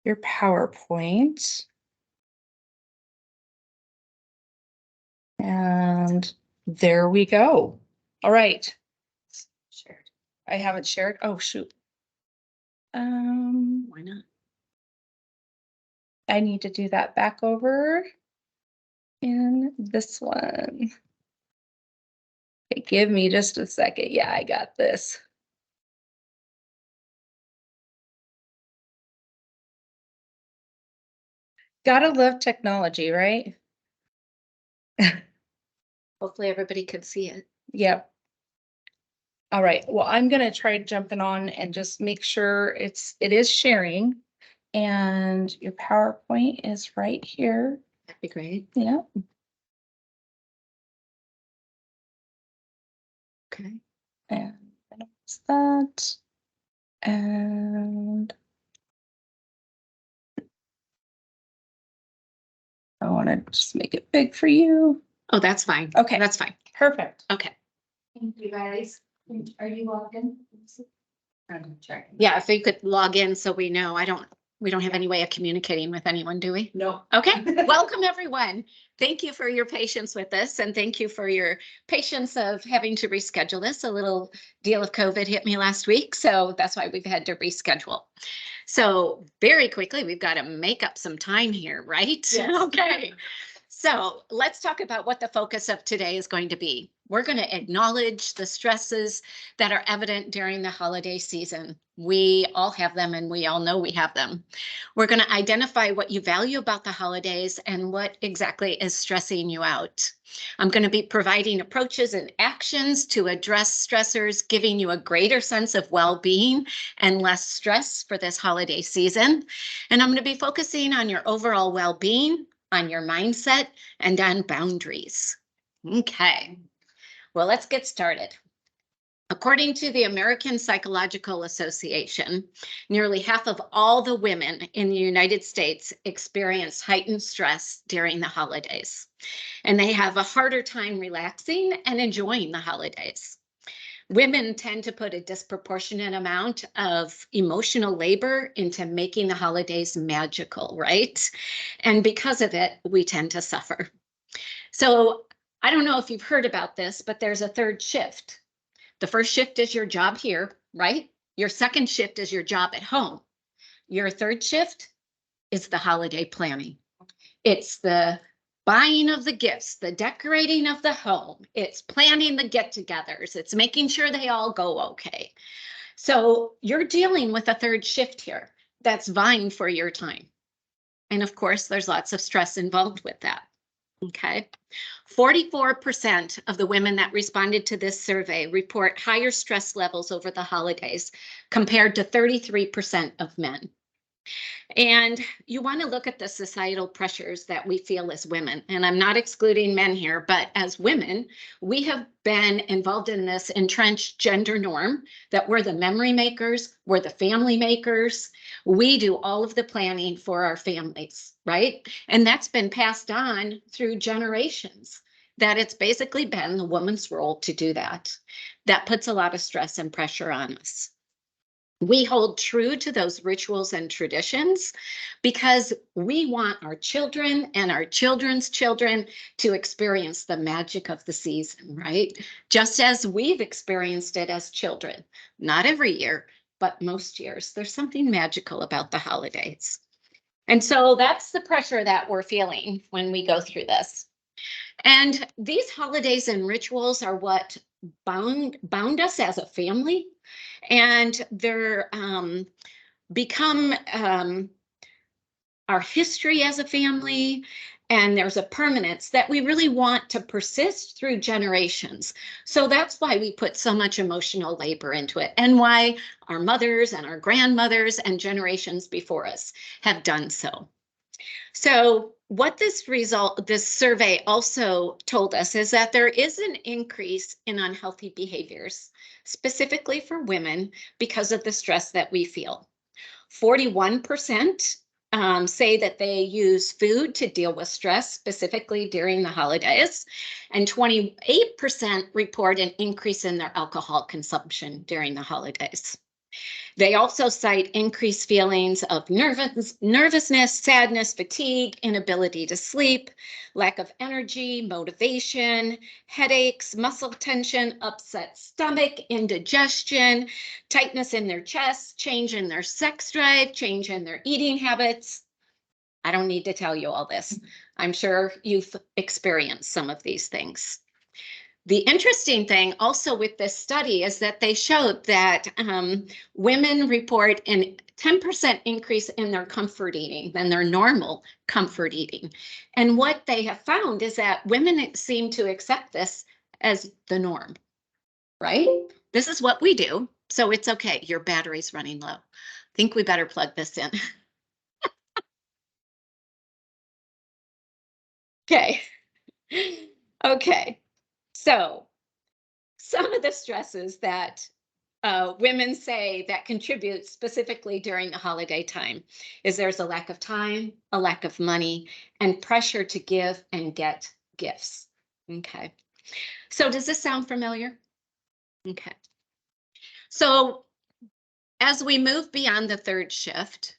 your PowerPoint. And there we go. All right. Shared. I haven't shared. Oh, shoot. Why not? I need to do that back over in this one. Okay, give me just a second. Yeah, I got this. Gotta love technology, right? Hopefully everybody could see it. Yep. All right. Well, I'm gonna try jumping on and just make sure it is sharing. And your PowerPoint is right here. That'd be great. Yeah. Okay. And minimize that. And I want to just make it big for you. Oh, that's fine. Okay. That's fine. Perfect. Okay. Thank you, guys. Are you logged in? I'm checking. Yeah, if you could log in so we know. We don't have any way of communicating with anyone, do we? No. Okay. Welcome, everyone. Thank you for your patience with this, and thank you for your patience of having to reschedule this. A little deal of COVID hit me last week, so that's why we've had to reschedule. So very quickly, we've got to make up some time here, right? Yes. Okay. So let's talk about what the focus of today is going to be. We're going to acknowledge the stresses that are evident during the holiday season. We all have them, and we all know we have them. We're going to identify what you value about the holidays and what exactly is stressing you out. I'm going to be providing approaches and actions to address stressors, giving you a greater sense of well-being and less stress for this holiday season. And I'm going to be focusing on your overall well-being, on your mindset, and on boundaries. Okay, well, let's get started. According to the American Psychological Association, nearly half of all the women in the United States experience heightened stress during the holidays, and they have a harder time relaxing and enjoying the holidays. Women tend to put a disproportionate amount of emotional labor into making the holidays magical, right? And because of it, we tend to suffer. So I don't know if you've heard about this, but there's a third shift. The first shift is your job here, right? Your second shift is your job at home. Your third shift is the holiday planning. It's the buying of the gifts, the decorating of the home. It's planning the get-togethers. It's making sure they all go okay. So you're dealing with a third shift here that's vying for your time. And of course, there's lots of stress involved with that. Okay. 44% of the women that responded to this survey report higher stress levels over the holidays compared to 33% of men. And you want to look at the societal pressures that we feel as women. And I'm not excluding men here, but as women, we have been involved in this entrenched gender norm that we're the memory makers, we're the family makers. We do all of the planning for our families, right? And that's been passed on through generations, that it's basically been the woman's role to do that. That puts a lot of stress and pressure on us. We hold true to those rituals and traditions because we want our children and our children's children to experience the magic of the season, right? Just as we've experienced it as children. Not every year, but most years. There's something magical about the holidays. And so that's the pressure that we're feeling when we go through this. And these holidays and rituals are what bound us as a family, and they're become our history as a family, and there's a permanence that we really want to persist through generations. So that's why we put so much emotional labor into it, and why our mothers and our grandmothers and generations before us have done so. So what this survey also told us is that there is an increase in unhealthy behaviors, specifically for women, because of the stress that we feel. 41% say that they use food to deal with stress, specifically during the holidays, and 28% report an increase in their alcohol consumption during the holidays. They also cite increased feelings of nervousness, sadness, fatigue, inability to sleep, lack of energy, motivation, headaches, muscle tension, upset stomach, indigestion, tightness in their chest, change in their sex drive, change in their eating habits. I don't need to tell you all this. I'm sure you've experienced some of these things. The interesting thing also with this study is that they showed that women report a 10% increase in their comfort eating than their normal comfort eating. And what they have found is that women seem to accept this as the norm, right? This is what we do, so it's okay. Your battery's running low. I think we better plug this in. Okay. Okay. So some of the stresses that women say that contribute specifically during the holiday time is there's a lack of time, a lack of money, and pressure to give and get gifts. Okay. So does this sound familiar? Okay. So as we move beyond the third shift,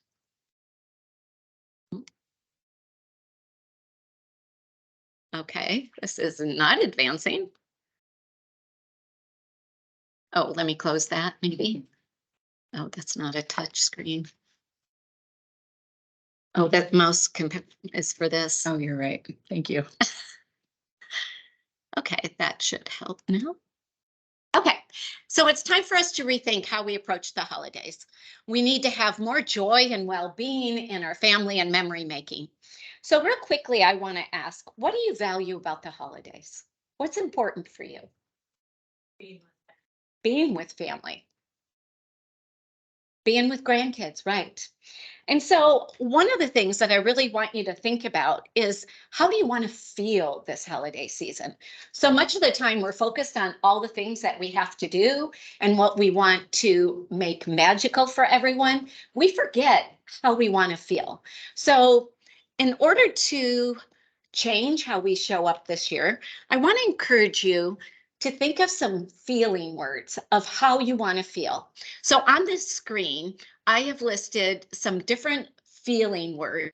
okay, this is not advancing. Oh, let me close that maybe. Oh, that's not a touch screen. Oh, that mouse is for this. Oh, you're right. Thank you. Okay, that should help now. Okay, so it's time for us to rethink how we approach the holidays. We need to have more joy and well-being in our family and memory making. So real quickly, I want to ask, what do you value about the holidays? What's important for you? Being with family. Being with grandkids, right? And so, one of the things that I really want you to think about is how do you want to feel this holiday season? So much of the time, we're focused on all the things that we have to do and what we want to make magical for everyone. We forget how we want to feel. So, in order to change how we show up this year, I want to encourage you to think of some feeling words of how you want to feel. So on this screen, I have listed some different feeling words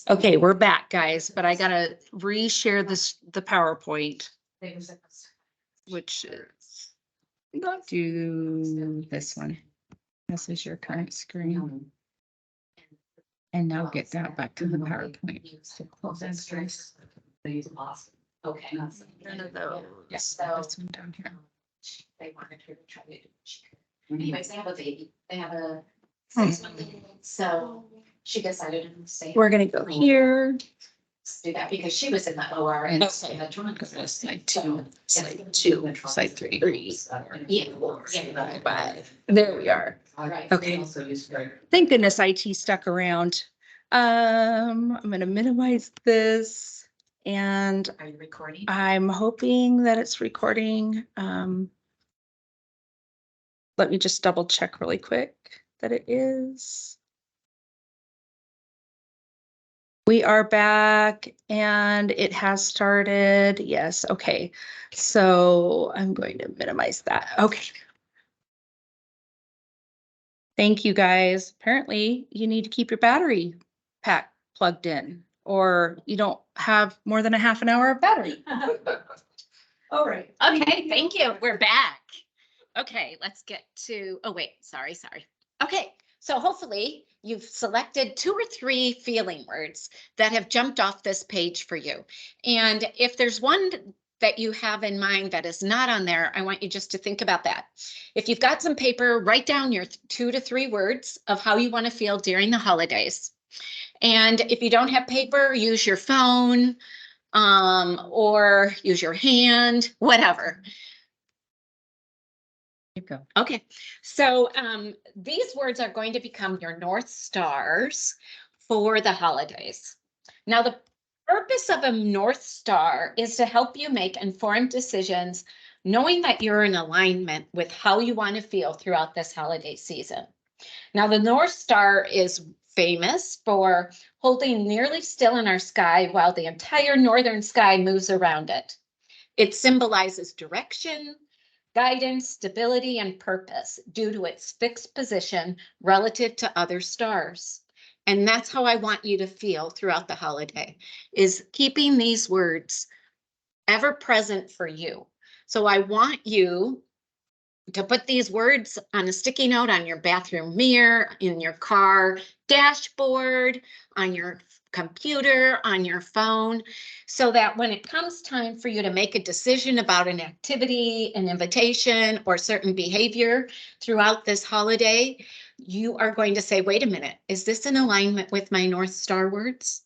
Okay, we're back, guys, but I gotta reshare the PowerPoint, which is not do this one. This is your current screen. And now get that back to the PowerPoint. So close that space. Okay. None of those. Yes. This one down here. They wanted her to try to. Anyways, they have a baby. They have a Hmm. 6-month-old, so she decided to stay. We're gonna go here. Do that because she was in the OR and. Okay. Slide two, slide two, slide three. Yeah. Five. There we are. All right. Okay. Thank goodness IT stuck around. I'm gonna minimize this and Are you recording? I'm hoping that it's recording. Let me just double check really quick that it is. We are back and it has started. Yes, okay. So I'm going to minimize that. Okay. Thank you, guys. Apparently you need to keep your battery pack plugged in or you don't have more than a half an hour of battery. All right. Okay, thank you. We're back. Okay, let's get to, oh wait, sorry. Okay, so hopefully you've selected 2 or 3 feeling words that have jumped off this page for you. And if there's one that you have in mind that is not on there, I want you just to think about that. If you've got some paper, write down your 2 to 3 words of how you want to feel during the holidays. And if you don't have paper, use your phone, or use your hand, whatever. You go. Okay, so these words are going to become your North Stars for the holidays. Now, the purpose of a North Star is to help you make informed decisions, knowing that you're in alignment with how you want to feel throughout this holiday season. Now, the North Star is famous for holding nearly still in our sky while the entire northern sky moves around it. It symbolizes direction, guidance, stability, and purpose due to its fixed position relative to other stars. And that's how I want you to feel throughout the holiday, is keeping these words ever present for you. So I want you to put these words on a sticky note on your bathroom mirror, in your car dashboard, on your computer, on your phone, so that when it comes time for you to make a decision about an activity, an invitation, or certain behavior throughout this holiday, you are going to say, wait a minute, is this in alignment with my North Star words?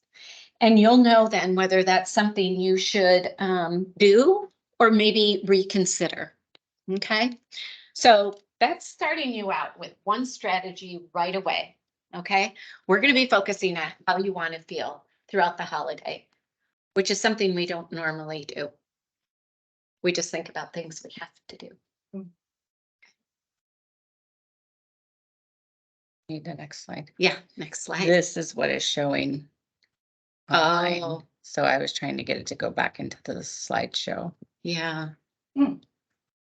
And you'll know then whether that's something you should do or maybe reconsider. Okay, so that's starting you out with one strategy right away. Okay, we're going to be focusing on how you want to feel throughout the holiday, which is something we don't normally do. We just think about things we have to do. Need the next slide. Yeah, next slide. This is what is showing. online. Oh. So I was trying to get it to go back into the slideshow. Yeah,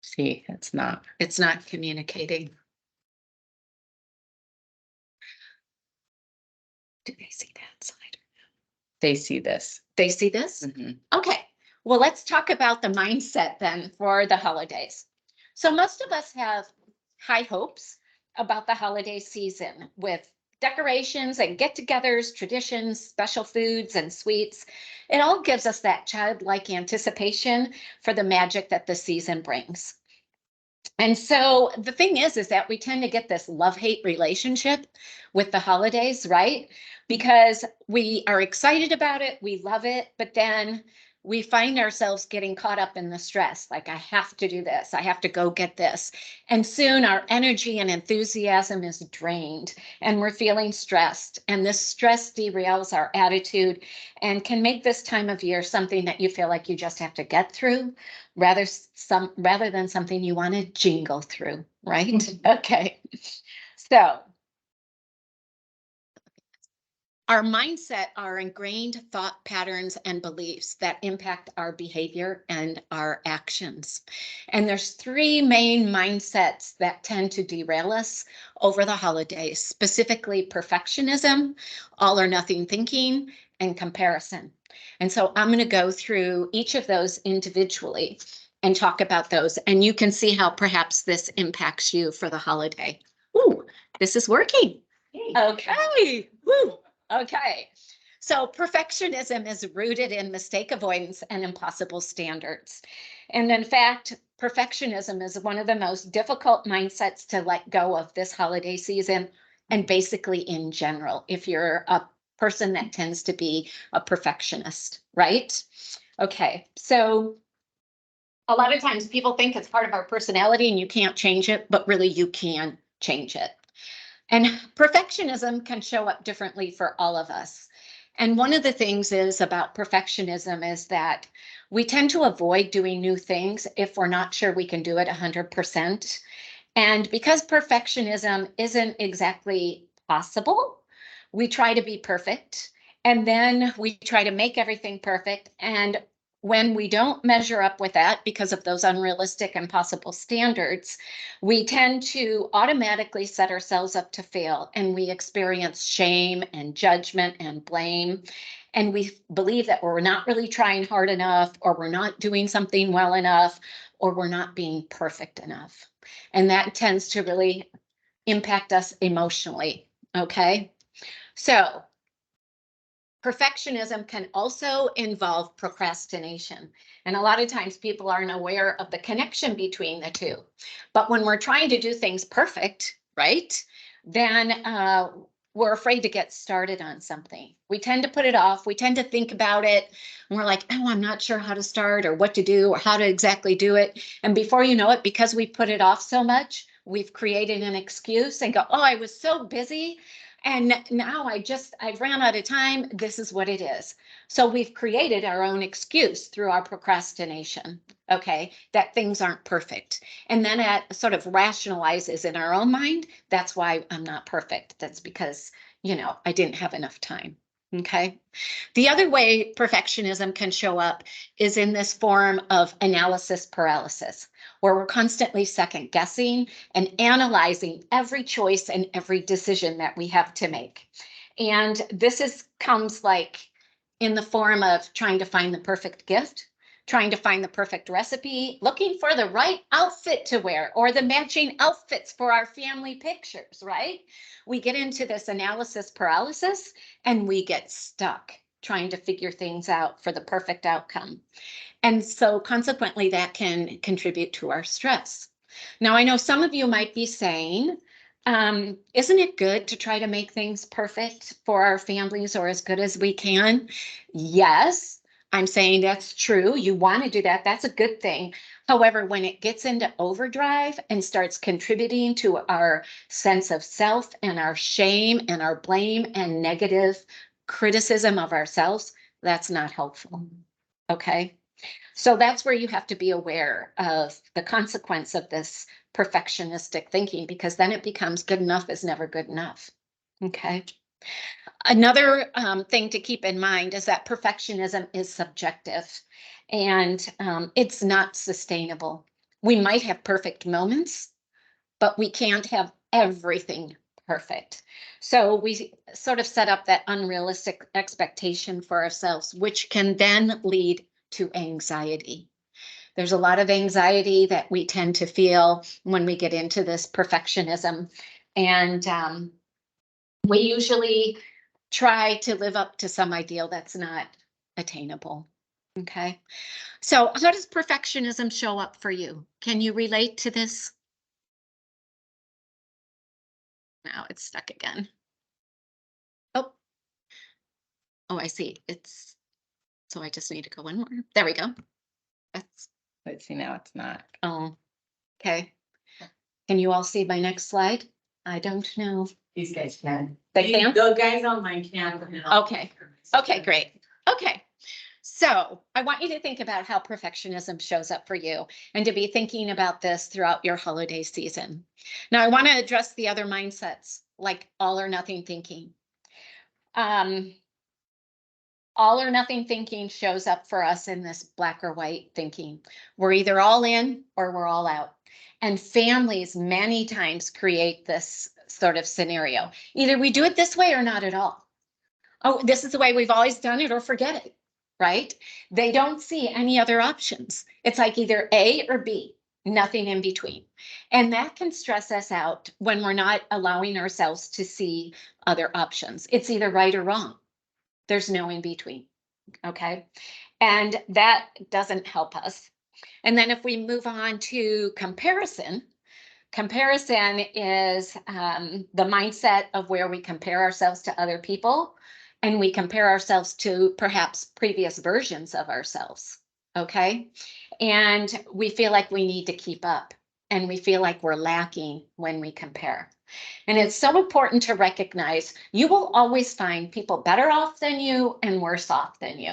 See, it's not. it's not communicating. Do they see that slide? They see this. They see this? Mhm. Okay, well, let's talk about the mindset then for the holidays. So most of us have high hopes about the holiday season with decorations and get-togethers, traditions, special foods and sweets. It all gives us that childlike anticipation for the magic that the season brings. And so the thing is that we tend to get this love-hate relationship with the holidays, right? Because we are excited about it, we love it, but then we find ourselves getting caught up in the stress. Like, I have to do this, I have to go get this. And soon our energy and enthusiasm is drained and we're feeling stressed. And this stress derails our attitude and can make this time of year something that you feel like you just have to get through rather than something you want to jingle through, right? Okay. So Our mindset are ingrained thought patterns and beliefs that impact our behavior and our actions. And there's three main mindsets that tend to derail us over the holidays, specifically perfectionism, all or nothing thinking, and comparison. And so I'm going to go through each of those individually and talk about those. And you can see how perhaps this impacts you for the holiday. Ooh, this is working. Okay. Woo. Okay. So perfectionism is rooted in mistake avoidance and impossible standards. And in fact, perfectionism is one of the most difficult mindsets to let go of this holiday season and basically in general, if you're a person that tends to be a perfectionist, right? Okay. So a lot of times people think it's part of our personality and you can't change it, but really you can change it. And perfectionism can show up differently for all of us. And one of the things is about perfectionism is that we tend to avoid doing new things if we're not sure we can do it 100%. And because perfectionism isn't exactly possible, we try to be perfect. And then we try to make everything perfect. And when we don't measure up with that because of those unrealistic and impossible standards, we tend to automatically set ourselves up to fail, and we experience shame and judgment and blame. And we believe that we're not really trying hard enough, or we're not doing something well enough, or we're not being perfect enough. And that tends to really impact us emotionally. Okay. So perfectionism can also involve procrastination. And a lot of times people aren't aware of the connection between the two. But when we're trying to do things perfect, right, then we're afraid to get started on something. We tend to put it off. We tend to think about it. And we're like, oh, I'm not sure how to start or what to do or how to exactly do it. And before you know it, because we put it off so much, we've created an excuse and go, oh, I was so busy. And now I've ran out of time. This is what it is. So we've created our own excuse through our procrastination, okay, that things aren't perfect. And then it sort of rationalizes in our own mind, that's why I'm not perfect. That's because, I didn't have enough time. Okay. The other way perfectionism can show up is in this form of analysis paralysis, where we're constantly second guessing and analyzing every choice and every decision that we have to make. And this comes like in the form of trying to find the perfect gift, trying to find the perfect recipe, looking for the right outfit to wear or the matching outfits for our family pictures, right? We get into this analysis paralysis and we get stuck trying to figure things out for the perfect outcome. And so consequently, that can contribute to our stress. Now, I know some of you might be saying, isn't it good to try to make things perfect for our families or as good as we can? Yes, I'm saying that's true. You want to do that. That's a good thing. However, when it gets into overdrive and starts contributing to our sense of self and our shame and our blame and negative criticism of ourselves, that's not helpful. Okay. So that's where you have to be aware of the consequence of this perfectionistic thinking, because then it becomes good enough is never good enough. Okay. Another thing to keep in mind is that perfectionism is subjective and it's not sustainable. We might have perfect moments, but we can't have everything perfect. So we sort of set up that unrealistic expectation for ourselves, which can then lead to anxiety. There's a lot of anxiety that we tend to feel when we get into this perfectionism. And we usually try to live up to some ideal that's not attainable. Okay. So how does perfectionism show up for you? Can you relate to this? Now it's stuck again. Oh, I see. So I just need to go one more. There we go. Let's see, now it's not. Oh, okay. Can you all see my next slide? I don't know. These guys can. They can? The guys online can. Okay. Okay, great. Okay. So I want you to think about how perfectionism shows up for you and to be thinking about this throughout your holiday season. Now, I want to address the other mindsets like all or nothing thinking. All or nothing thinking shows up for us in this black or white thinking. We're either all in or we're all out. And families many times create this sort of scenario. Either we do it this way or not at all. Oh, this is the way we've always done it, or forget it, right? They don't see any other options. It's like either A or B, nothing in between. And that can stress us out when we're not allowing ourselves to see other options. It's either right or wrong. There's no in between, okay? And that doesn't help us. And then if we move on to comparison, comparison is the mindset of where we compare ourselves to other people, and we compare ourselves to perhaps previous versions of ourselves, okay? And we feel like we need to keep up, and we feel like we're lacking when we compare. And it's so important to recognize you will always find people better off than you and worse off than you,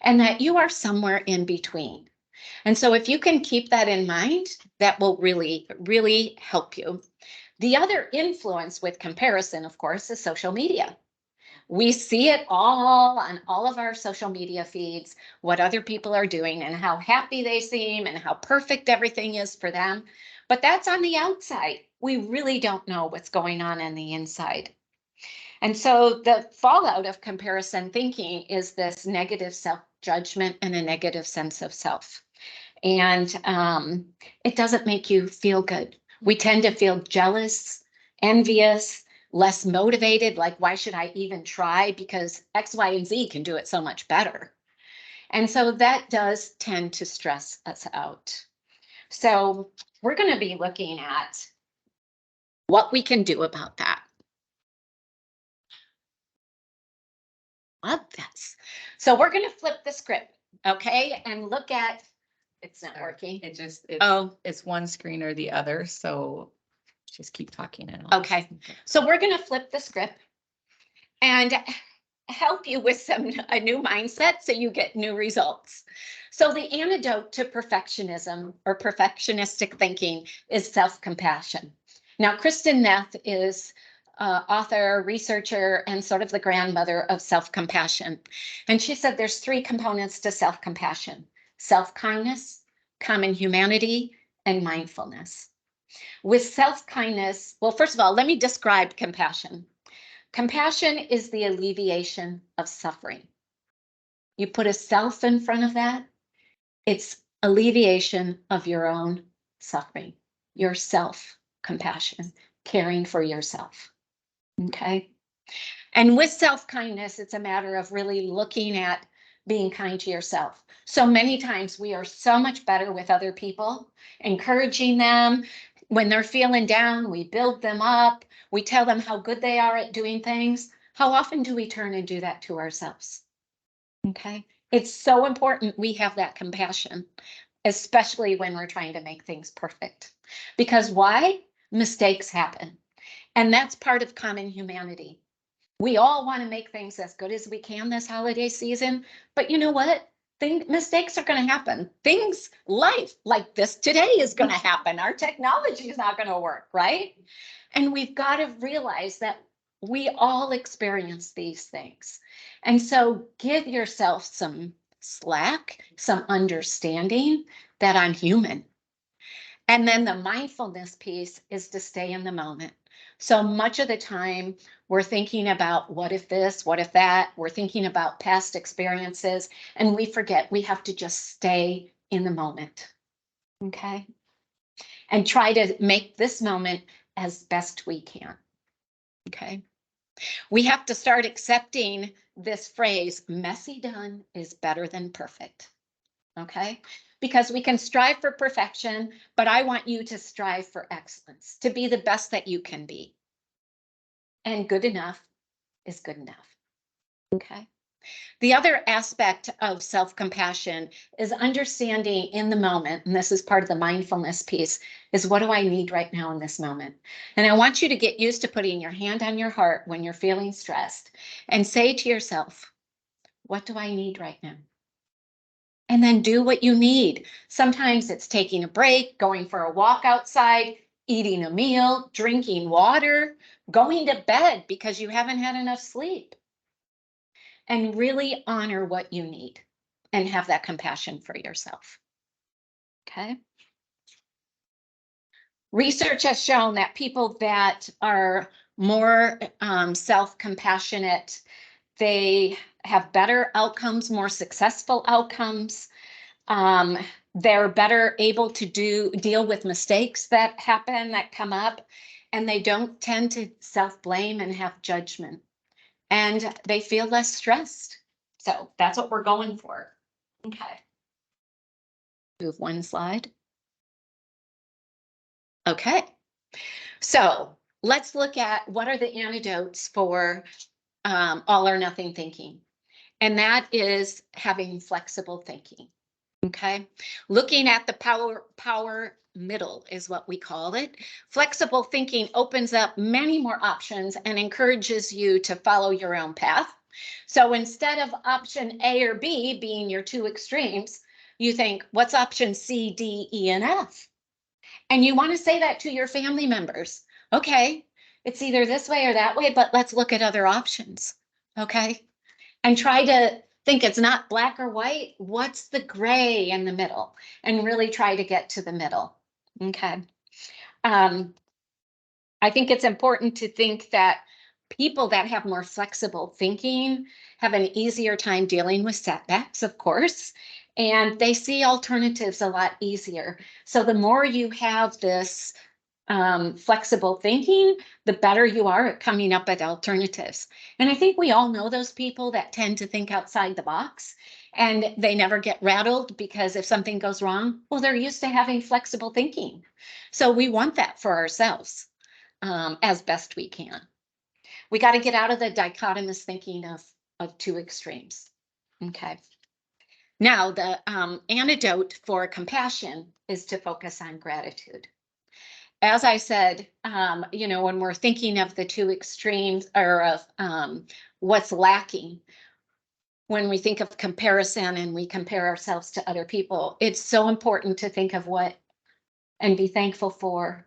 and that you are somewhere in between. And so if you can keep that in mind, that will really, really help you. The other influence with comparison, of course, is social media. We see it all on all of our social media feeds, what other people are doing and how happy they seem and how perfect everything is for them. But that's on the outside. We really don't know what's going on the inside. And so the fallout of comparison thinking is this negative self-judgment and a negative sense of self. And it doesn't make you feel good. We tend to feel jealous, envious, less motivated, like why should I even try, because X, Y, and Z can do it so much better. And so that does tend to stress us out. So we're going to be looking at what we can do about that. Love this. So we're going to flip the script, okay, and look at, it's not working. It just, it's one screen or the other, so just keep talking and I'll Okay. So we're going to flip the script and help you with a new mindset so you get new results. So the antidote to perfectionism or perfectionistic thinking is self-compassion. Now, Kristen Neff is author, researcher, and sort of the grandmother of self-compassion. And she said there's 3 components to self-compassion: self-kindness, common humanity, and mindfulness. With self-kindness, well, first of all, let me describe compassion. Compassion is the alleviation of suffering. You put a self in front of that, it's alleviation of your own suffering, your self-compassion, caring for yourself, okay? And with self-kindness, it's a matter of really looking at being kind to yourself. So many times we are so much better with other people, encouraging them. When they're feeling down, we build them up. We tell them how good they are at doing things. How often do we turn and do that to ourselves? Okay. It's so important we have that compassion, especially when we're trying to make things perfect. Because why? Mistakes happen. And that's part of common humanity. We all want to make things as good as we can this holiday season, but you know what? Mistakes are going to happen. Life like this today is going to happen. Our technology is not going to work, right? And we've got to realize that we all experience these things. And so give yourself some slack, some understanding that I'm human. And then the mindfulness piece is to stay in the moment. So much of the time we're thinking about what if this, what if that, we're thinking about past experiences, and we forget we have to just stay in the moment, okay? And try to make this moment as best we can, okay? We have to start accepting this phrase, messy done is better than perfect, okay? Because we can strive for perfection, but I want you to strive for excellence, to be the best that you can be. And good enough is good enough, okay? The other aspect of self-compassion is understanding in the moment, and this is part of the mindfulness piece, is what do I need right now in this moment? And I want you to get used to putting your hand on your heart when you're feeling stressed and say to yourself, what do I need right now? And then do what you need. Sometimes it's taking a break, going for a walk outside, eating a meal, drinking water, going to bed because you haven't had enough sleep. and really honor what you need and have that compassion for yourself. Okay. Research has shown that people that are more self-compassionate, they have better outcomes, more successful outcomes. They're better able to deal with mistakes that happen, that come up, and they don't tend to self-blame and have judgment. And they feel less stressed. So that's what we're going for. Okay. Move one slide. Okay. So let's look at what are the antidotes for all or nothing thinking. And that is having flexible thinking. Okay. Looking at the power middle is what we call it. Flexible thinking opens up many more options and encourages you to follow your own path. So instead of option A or B being your two extremes, you think, what's option C, D, E, and F? And you want to say that to your family members. Okay, it's either this way or that way, but let's look at other options. Okay. And try to think it's not black or white. What's the gray in the middle? And really try to get to the middle. Okay. I think it's important to think that people that have more flexible thinking have an easier time dealing with setbacks, of course, and they see alternatives a lot easier. So the more you have this flexible thinking, the better you are at coming up with alternatives. And I think we all know those people that tend to think outside the box and they never get rattled because if something goes wrong, well, they're used to having flexible thinking. So we want that for ourselves as best we can. We got to get out of the dichotomous thinking of two extremes. Okay. Now, the antidote for compassion is to focus on gratitude. As I said, when we're thinking of the two extremes or of what's lacking, when we think of comparison and we compare ourselves to other people, it's so important to think of what and be thankful for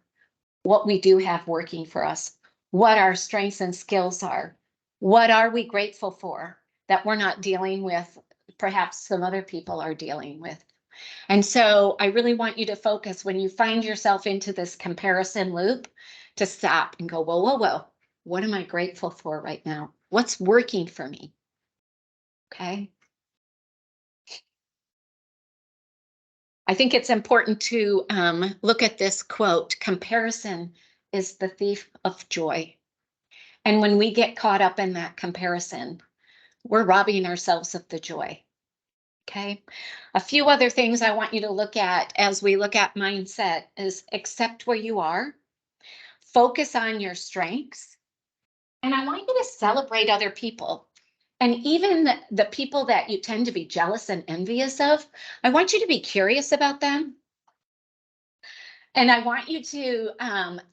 what we do have working for us, what our strengths and skills are, what are we grateful for that we're not dealing with, perhaps some other people are dealing with. And so I really want you to focus when you find yourself into this comparison loop to stop and go, whoa, whoa, whoa. What am I grateful for right now? What's working for me? Okay. I think it's important to look at this quote, comparison is the thief of joy. And when we get caught up in that comparison, we're robbing ourselves of the joy. Okay. A few other things I want you to look at as we look at mindset is accept where you are, focus on your strengths, and I want you to celebrate other people. And even the people that you tend to be jealous and envious of, I want you to be curious about them. And I want you to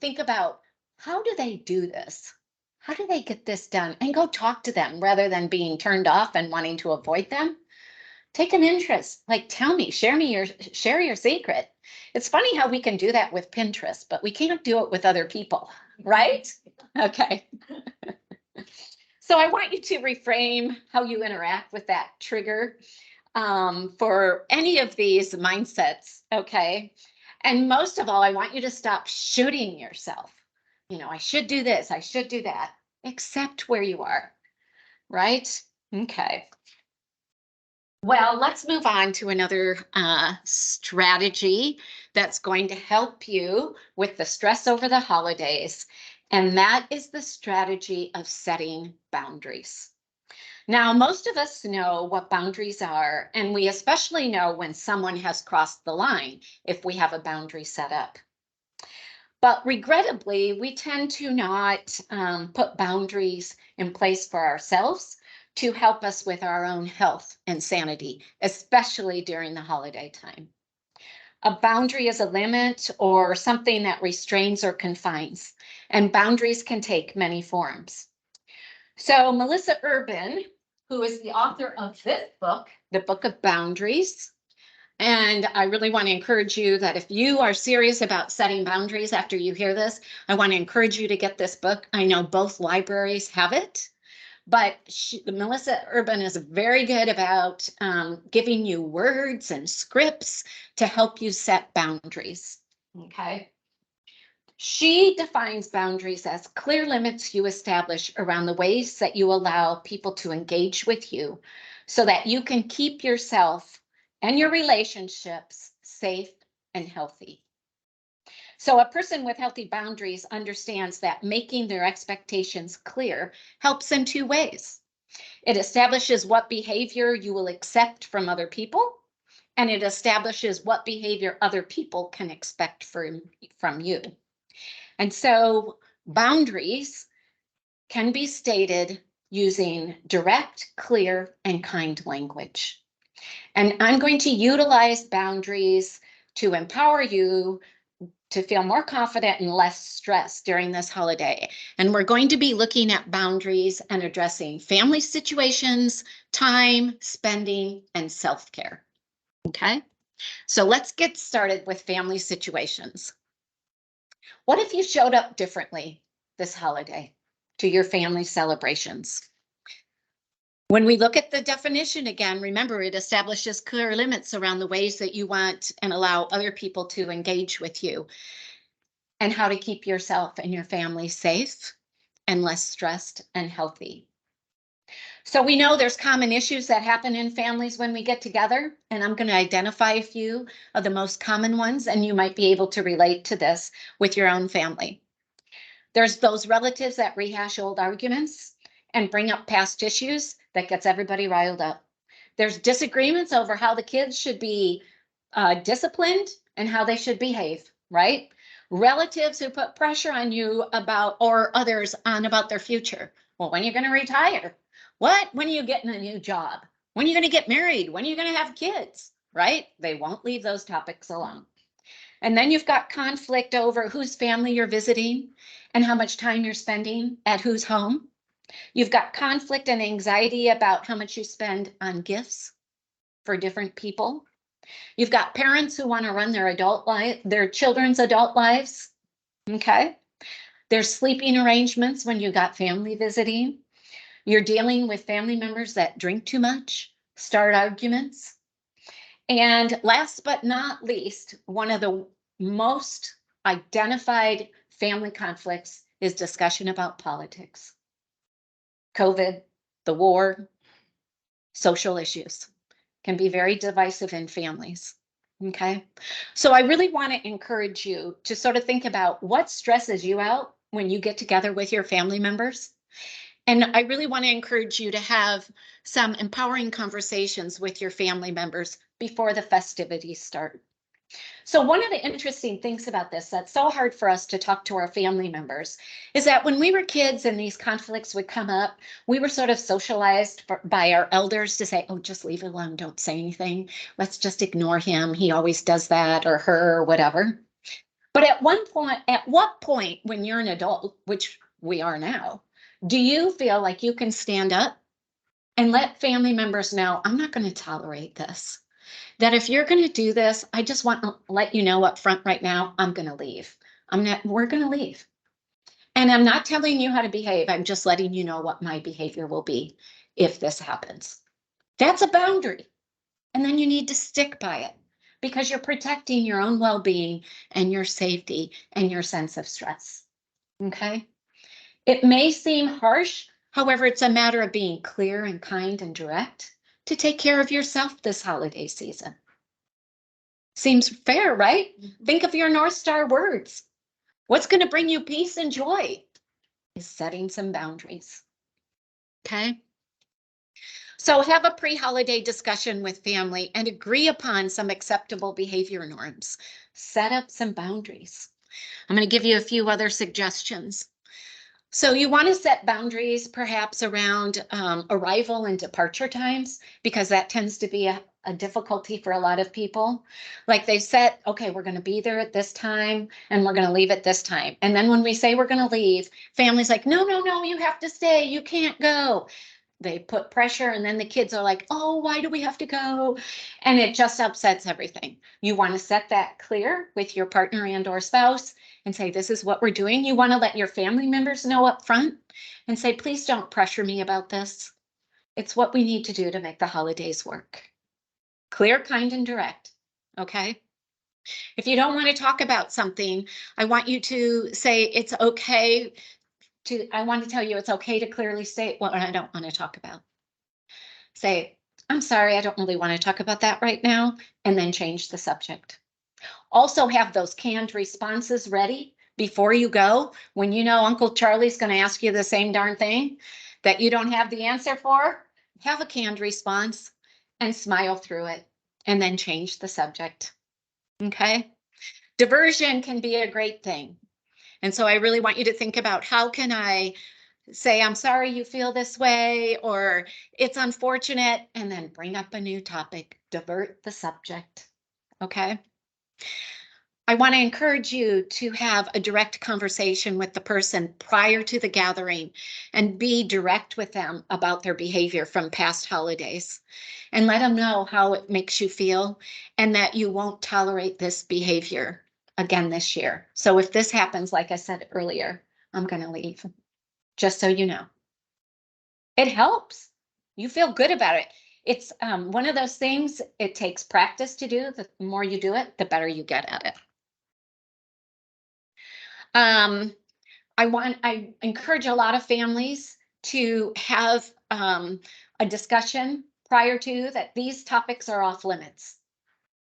think about how do they do this? How do they get this done? And go talk to them rather than being turned off and wanting to avoid them. Take an interest, like tell me, share your secret. It's funny how we can do that with Pinterest, but we can't do it with other people, right? Okay. So I want you to reframe how you interact with that trigger for any of these mindsets, okay? And most of all, I want you to stop shooting yourself. I should do this, I should do that. Accept where you are, right? Okay. Well, let's move on to another strategy that's going to help you with the stress over the holidays. And that is the strategy of setting boundaries. Now, most of us know what boundaries are, and we especially know when someone has crossed the line if we have a boundary set up. But regrettably, we tend to not put boundaries in place for ourselves to help us with our own health and sanity, especially during the holiday time. A boundary is a limit or something that restrains or confines, and boundaries can take many forms. So Melissa Urban, who is the author of this book, The Book of Boundaries, and I really want to encourage you that if you are serious about setting boundaries after you hear this, I want to encourage you to get this book. I know both libraries have it. but Melissa Urban is very good about giving you words and scripts to help you set boundaries. Okay. She defines boundaries as clear limits you establish around the ways that you allow people to engage with you so that you can keep yourself and your relationships safe and healthy. So a person with healthy boundaries understands that making their expectations clear helps in two ways. It establishes what behavior you will accept from other people, and it establishes what behavior other people can expect from you. And so boundaries can be stated using direct, clear, and kind language. And I'm going to utilize boundaries to empower you to feel more confident and less stressed during this holiday. And we're going to be looking at boundaries and addressing family situations, time, spending, and self-care. Okay, so let's get started with family situations. What if you showed up differently this holiday to your family celebrations? When we look at the definition again, remember it establishes clear limits around the ways that you want and allow other people to engage with you and how to keep yourself and your family safe and less stressed and healthy. So we know there's common issues that happen in families when we get together, and I'm going to identify a few of the most common ones, and you might be able to relate to this with your own family. There's those relatives that rehash old arguments and bring up past issues that gets everybody riled up. There's disagreements over how the kids should be disciplined and how they should behave, right? Relatives who put pressure on you about, or others on about their future. Well, when are you going to retire? What? When are you getting a new job? When are you going to get married? When are you going to have kids? Right? They won't leave those topics alone. And then you've got conflict over whose family you're visiting and how much time you're spending at whose home. You've got conflict and anxiety about how much you spend on gifts for different people. You've got parents who want to run their adult life, their children's adult lives. Okay. There's sleeping arrangements when you got family visiting. You're dealing with family members that drink too much, start arguments. And last but not least, one of the most identified family conflicts is discussion about politics. COVID, the war, social issues can be very divisive in families. Okay, so I really want to encourage you to sort of think about what stresses you out when you get together with your family members. And I really want to encourage you to have some empowering conversations with your family members before the festivities start. So one of the interesting things about this that's so hard for us to talk to our family members is that when we were kids and these conflicts would come up, we were sort of socialized by our elders to say, oh, just leave it alone. Don't say anything. Let's just ignore him. He always does that, or her, or whatever. But at what point when you're an adult, which we are now, do you feel like you can stand up and let family members know, I'm not going to tolerate this? That if you're going to do this, I just want to let you know up front right now, I'm going to leave. We're going to leave. And I'm not telling you how to behave. I'm just letting you know what my behavior will be if this happens. That's a boundary. And then you need to stick by it because you're protecting your own well-being and your safety and your sense of stress. Okay. It may seem harsh. However, it's a matter of being clear and kind and direct to take care of yourself this holiday season. Seems fair, right? Think of your North Star words. What's going to bring you peace and joy is setting some boundaries. Okay. So have a pre-holiday discussion with family and agree upon some acceptable behavior norms. Set up some boundaries. I'm going to give you a few other suggestions. So you want to set boundaries perhaps around arrival and departure times, because that tends to be a difficulty for a lot of people. Like they set, okay, we're going to be there at this time and we're going to leave at this time. And then when we say we're going to leave, family's like, no, you have to stay. You can't go. they put pressure, and then the kids are like, oh, why do we have to go? And it just upsets everything. You want to set that clear with your partner and or spouse and say, this is what we're doing. You want to let your family members know up front and say, please don't pressure me about this. It's what we need to do to make the holidays work. Clear, kind, and direct. Okay. If you don't want to talk about something, I want you to say it's okay I want to tell you it's okay to clearly state what I don't want to talk about. Say, I'm sorry, I don't really want to talk about that right now, and then change the subject. Also have those canned responses ready before you go. When you know Uncle Charlie's going to ask you the same darn thing that you don't have the answer for, have a canned response and smile through it, and then change the subject. Okay? Diversion can be a great thing. And so I really want you to think about, how can I say, I'm sorry you feel this way, or it's unfortunate, and then bring up a new topic, divert the subject. Okay. I want to encourage you to have a direct conversation with the person prior to the gathering and be direct with them about their behavior from past holidays, and let them know how it makes you feel and that you won't tolerate this behavior again this year. So if this happens, like I said earlier, I'm going to leave, just so you know. It helps. You feel good about it. It's one of those things, it takes practice to do. The more you do it, the better you get at it. I encourage a lot of families to have a discussion prior to that. These topics are off limits.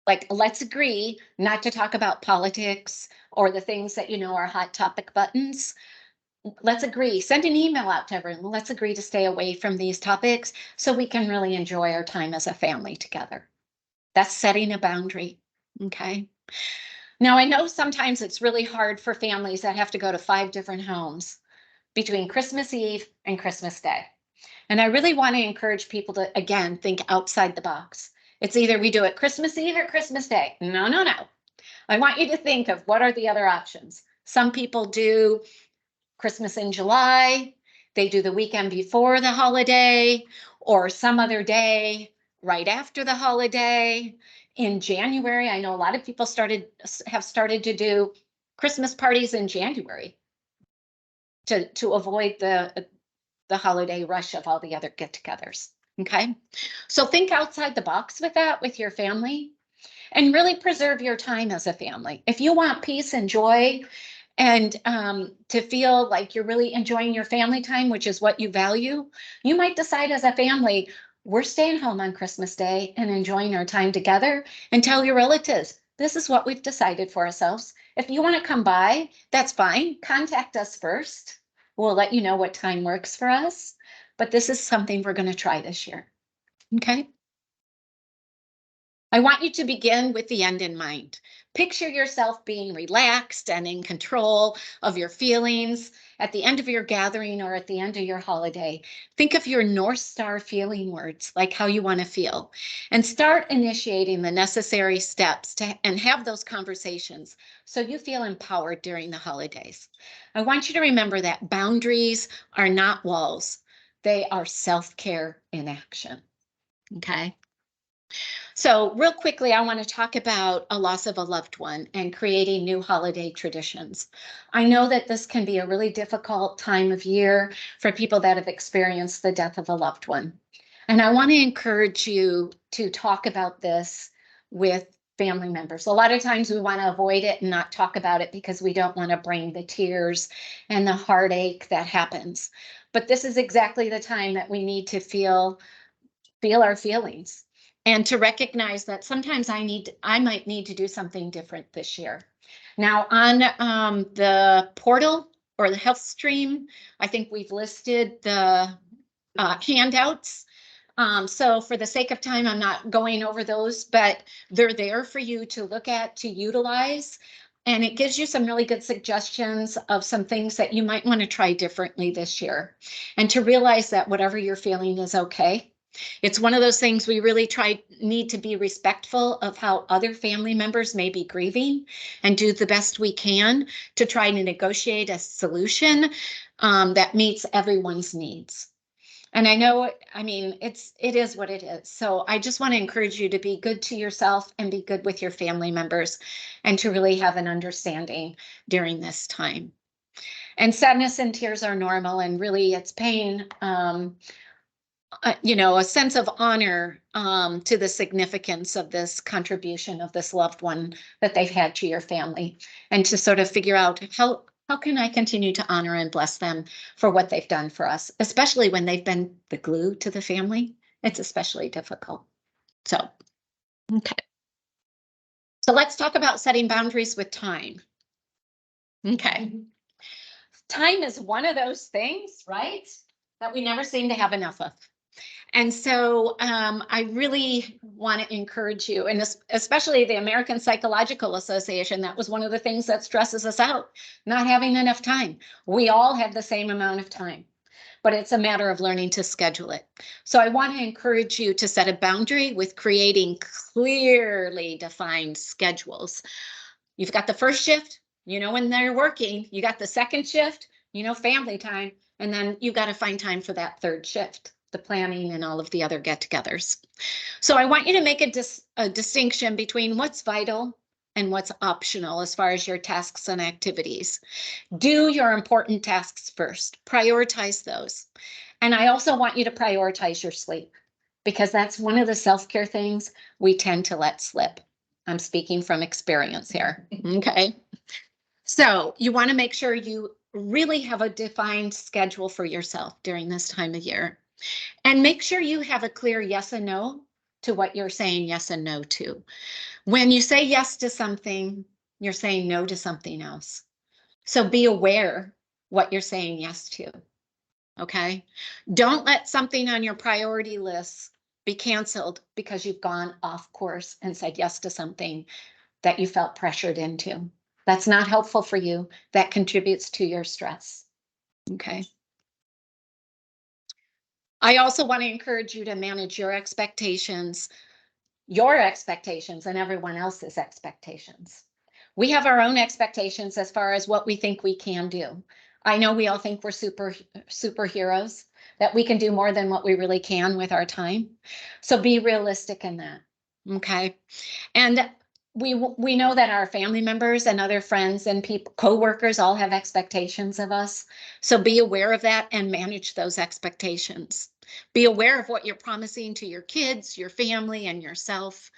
Like, let's agree not to talk about politics or the things that you know are hot topic buttons. Let's agree, send an email out to everyone. Let's agree to stay away from these topics so we can really enjoy our time as a family together. That's setting a boundary. Okay. Now, I know sometimes it's really hard for families that have to go to 5 different homes between Christmas Eve and Christmas Day. And I really want to encourage people to, again, think outside the box. It's either we do it Christmas Eve or Christmas Day. No, no, no. I want you to think of what are the other options. Some people do Christmas in July. They do the weekend before the holiday, or some other day right after the holiday. In January, I know a lot of people have started to do Christmas parties in January to avoid the holiday rush of all the other get-togethers. Okay, so think outside the box with that, with your family, and really preserve your time as a family. If you want peace and joy and to feel like you're really enjoying your family time, which is what you value, you might decide as a family, we're staying home on Christmas Day and enjoying our time together, and tell your relatives, this is what we've decided for ourselves. If you want to come by, that's fine. Contact us first. We'll let you know what time works for us, but this is something we're going to try this year. Okay. I want you to begin with the end in mind. Picture yourself being relaxed and in control of your feelings at the end of your gathering or at the end of your holiday. Think of your North Star feeling words, like how you want to feel, and start initiating the necessary steps and have those conversations so you feel empowered during the holidays. I want you to remember that boundaries are not walls. They are self-care in action. Okay. So real quickly, I want to talk about a loss of a loved one and creating new holiday traditions. I know that this can be a really difficult time of year for people that have experienced the death of a loved one. And I want to encourage you to talk about this with family members. A lot of times we want to avoid it and not talk about it because we don't want to bring the tears and the heartache that happens. But this is exactly the time that we need to feel our feelings, and to recognize that sometimes I might need to do something different this year. Now on the portal or the health stream, I think we've listed the handouts. So for the sake of time, I'm not going over those, but they're there for you to look at, to utilize. And it gives you some really good suggestions of some things that you might want to try differently this year. And to realize that whatever you're feeling is okay. It's one of those things we really need to be respectful of how other family members may be grieving and do the best we can to try to negotiate a solution that meets everyone's needs. And I know, I mean, it is what it is. So I just want to encourage you to be good to yourself and be good with your family members and to really have an understanding during this time. And sadness and tears are normal, and really it's pain, a sense of honor to the significance of this contribution of this loved one that they've had to your family, and to sort of figure out how can I continue to honor and bless them for what they've done for us, especially when they've been the glue to the family. It's especially difficult. So, okay. So let's talk about setting boundaries with time. Okay. Time is one of those things, right, that we never seem to have enough of. And so I really want to encourage you, and especially the American Psychological Association, that was one of the things that stresses us out, not having enough time. We all have the same amount of time, but it's a matter of learning to schedule it. So I want to encourage you to set a boundary with creating clearly defined schedules. You've got the first shift, when they're working. You got the second shift, family time, and then you got to find time for that third shift, the planning and all of the other get-togethers. So I want you to make a distinction between what's vital and what's optional as far as your tasks and activities. Do your important tasks first. Prioritize those. And I also want you to prioritize your sleep, because that's one of the self-care things we tend to let slip. I'm speaking from experience here. Okay. So you want to make sure you really have a defined schedule for yourself during this time of year. And make sure you have a clear yes and no to what you're saying yes and no to. When you say yes to something, you're saying no to something else. So be aware what you're saying yes to. Okay. Don't let something on your priority list be canceled because you've gone off course and said yes to something that you felt pressured into. That's not helpful for you. That contributes to your stress. Okay. I also want to encourage you to manage your expectations and everyone else's expectations. We have our own expectations as far as what we think we can do. I know we all think we're superheroes, that we can do more than what we really can with our time. So be realistic in that. Okay. And we know that our family members and other friends and co-workers all have expectations of us. So be aware of that and manage those expectations. Be aware of what you're promising to your kids, your family, and yourself,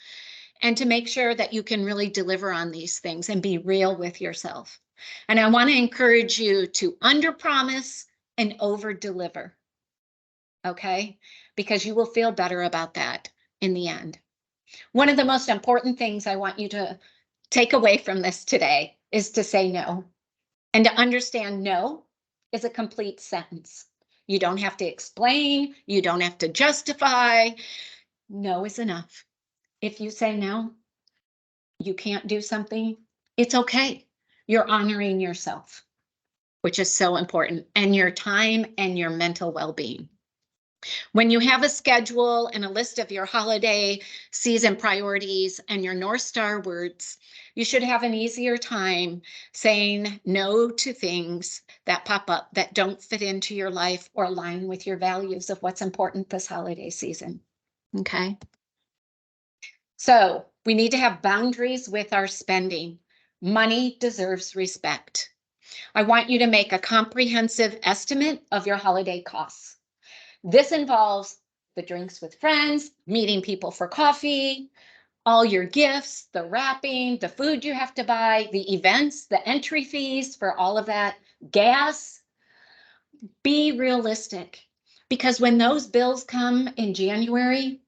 and to make sure that you can really deliver on these things and be real with yourself. And I want to encourage you to under-promise and over-deliver. Okay? Because you will feel better about that in the end. One of the most important things I want you to take away from this today is to say no, and to understand no is a complete sentence. You don't have to explain. You don't have to justify. No is enough. If you say no, you can't do something, it's okay. You're honoring yourself, which is so important, and your time and your mental well-being. When you have a schedule and a list of your holiday season priorities and your North Star words, you should have an easier time saying no to things that pop up that don't fit into your life or align with your values of what's important this holiday season. Okay. So we need to have boundaries with our spending. Money deserves respect. I want you to make a comprehensive estimate of your holiday costs. This involves the drinks with friends, meeting people for coffee, all your gifts, the wrapping, the food you have to buy, the events, the entry fees for all of that, gas. Be realistic, because when those bills come in January,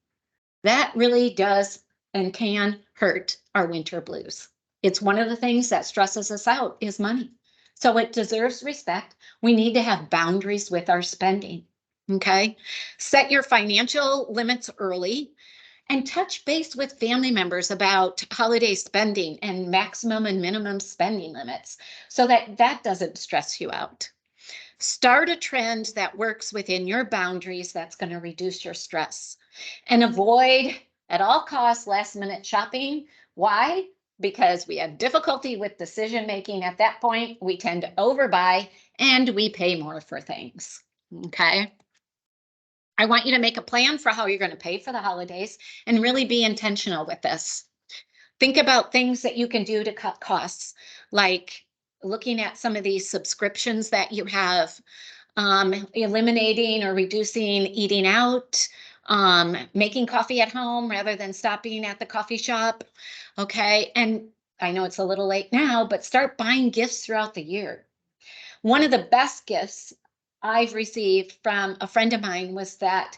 that really does and can hurt our winter blues. It's one of the things that stresses us out is money. So it deserves respect. We need to have boundaries with our spending. Okay. Set your financial limits early and touch base with family members about holiday spending and maximum and minimum spending limits so that that doesn't stress you out. Start a trend that works within your boundaries that's going to reduce your stress, and avoid at all costs last minute shopping. Why? Because we have difficulty with decision making at that point. We tend to overbuy and we pay more for things. Okay. I want you to make a plan for how you're going to pay for the holidays and really be intentional with this. Think about things that you can do to cut costs, like looking at some of these subscriptions that you have, eliminating or reducing eating out, making coffee at home rather than stopping at the coffee shop. Okay. And I know it's a little late now, but start buying gifts throughout the year. One of the best gifts I've received from a friend of mine was that,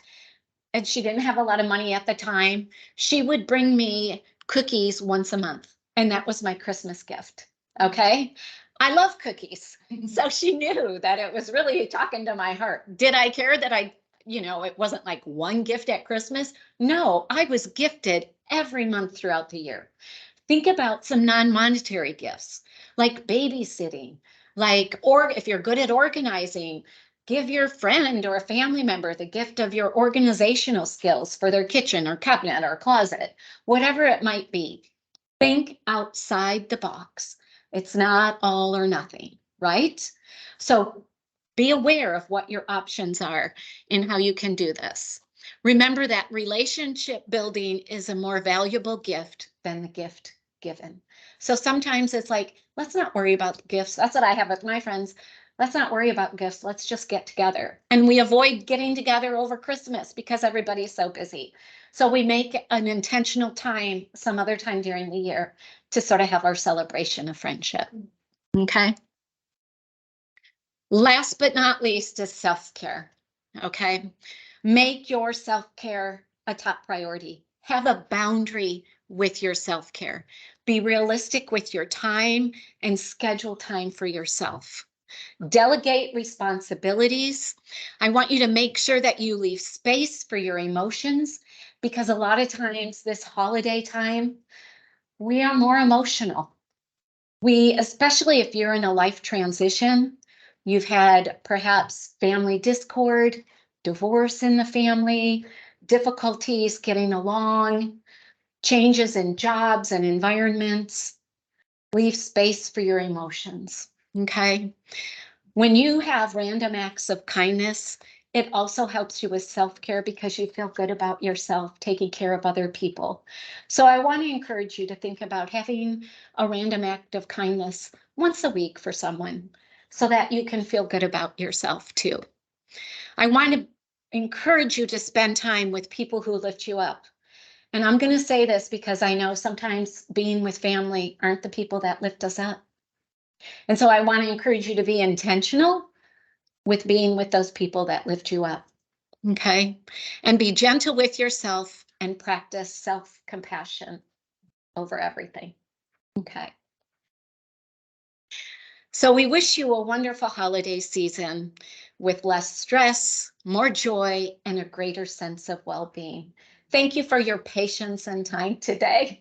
and she didn't have a lot of money at the time, she would bring me cookies once a month. And that was my Christmas gift. Okay. I love cookies. So she knew that it was really talking to my heart. Did I care that it wasn't like one gift at Christmas? No, I was gifted every month throughout the year. Think about some non-monetary gifts like babysitting, or if you're good at organizing, give your friend or a family member the gift of your organizational skills for their kitchen or cabinet or closet, whatever it might be. Think outside the box. It's not all or nothing, right? So be aware of what your options are and how you can do this. Remember that relationship building is a more valuable gift than the gift given. So sometimes it's like, let's not worry about gifts. That's what I have with my friends. Let's not worry about gifts. Let's just get together. And we avoid getting together over Christmas because everybody's so busy. So we make an intentional time some other time during the year to sort of have our celebration of friendship. Okay. Last but not least is self-care. Okay. Make your self-care a top priority. Have a boundary with your self-care. Be realistic with your time and schedule time for yourself. Delegate responsibilities. I want you to make sure that you leave space for your emotions, because a lot of times this holiday time, we are more emotional. Especially if you're in a life transition, you've had perhaps family discord, divorce in the family, difficulties getting along, changes in jobs and environments. Leave space for your emotions, okay? When you have random acts of kindness, it also helps you with self-care because you feel good about yourself, taking care of other people. So I want to encourage you to think about having a random act of kindness once a week for someone so that you can feel good about yourself too. I want to encourage you to spend time with people who lift you up. And I'm going to say this because I know sometimes being with family aren't the people that lift us up. And so I want to encourage you to be intentional with being with those people that lift you up. Okay. And be gentle with yourself and practice self-compassion over everything. Okay. So we wish you a wonderful holiday season with less stress, more joy, and a greater sense of well-being. Thank you for your patience and time today.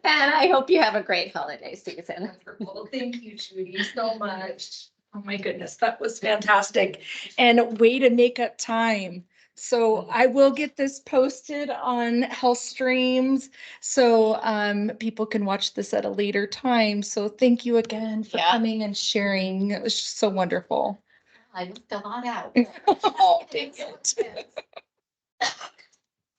And I hope you have a great holiday season. Wonderful. Thank you, Judy, so much. Oh my goodness, that was fantastic. And way to make up time. So I will get this posted on Health Streams so people can watch this at a later time. So thank you again for coming and sharing. It was just so wonderful. I looked a lot out. Oh, dang it.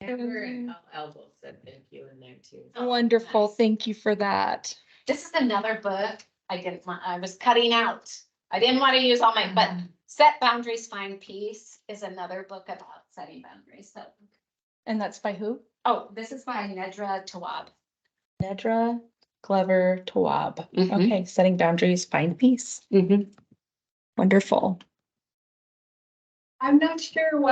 Elbow said thank you in there too. Wonderful. Nice. Thank you for that. This is another book I was cutting out. I didn't want to use all my, but Set Boundaries, Find Peace is another book about setting boundaries. So, And that's by who? this is by Nedra Tawwab. Nedra Clever Tawwab. Mhm. Okay, setting boundaries, find peace. Mm-hmm. Wonderful. I'm not sure what